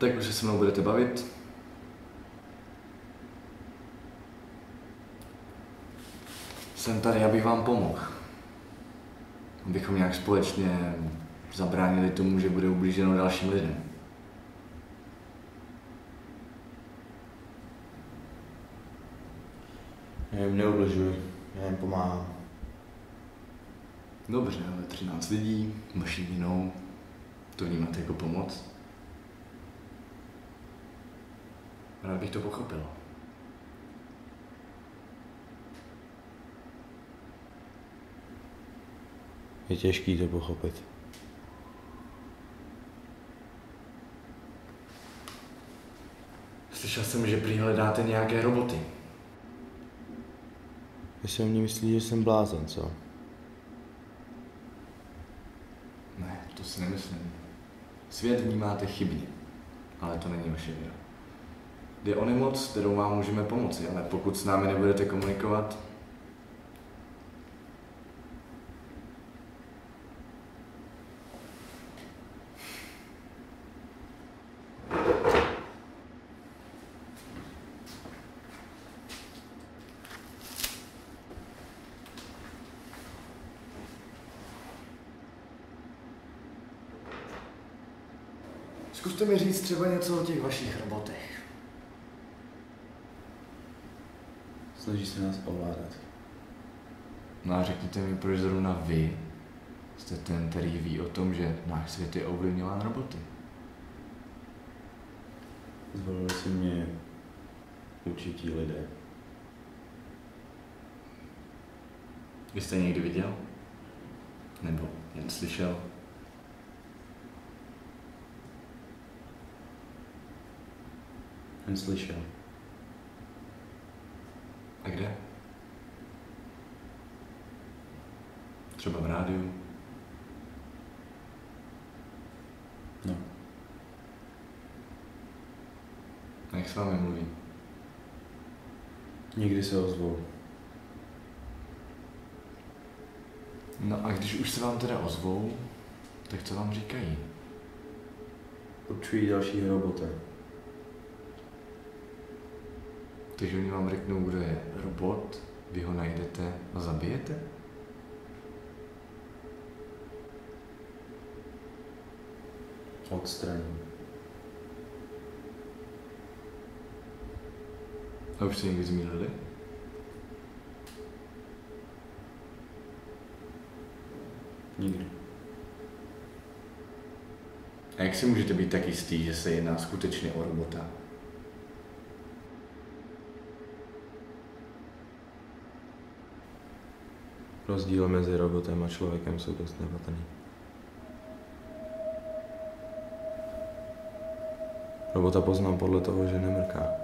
Tak už se se mnou budete bavit? Jsem tady, abych vám pomohl. Abychom nějak společně zabránili tomu, že bude ublíženo dalším lidem. Já jim neubližuji, já jim pomáhám. Dobře, ale 13 lidí, vaší vinou, to vnímáte jako pomoc? Rád bych to pochopil. Je těžký to pochopit. Slyšel jsem, že prý hledáte nějaké roboty. Vy si o mě myslí, že jsem blázen, co? Ne, to si nemyslím. Svět vnímáte chybně, ale to není vaše vina. Jde o nemoc, kterou vám můžeme pomoci, ale pokud s námi nebudete komunikovat, zkuste mi říct třeba něco o těch vašich robotech. Snaží se nás ovládat. No a řekněte mi, proč zrovna vy jste ten, který ví o tom, že náš svět je ovlivňován roboty. Zvolili si mě určití lidé. Vy jste někdy viděl? Nebo jen slyšel? Jen slyšel. A kde? Třeba v rádiu? No. A jak s vámi mluví? Někdy se ozvou. No a když už se vám teda ozvou, tak co vám říkají? Určují dalšího robota. Takže oni vám řeknou, kdo je robot, vy ho najdete a zabijete? Odstraní. A už se někdy zmýlili? Nikdy. A jak si můžete být tak jistý, že se jedná skutečně o robota? Rozdíl mezi robotem a člověkem jsou dost nepatrný. Robota poznám podle toho, že nemrká.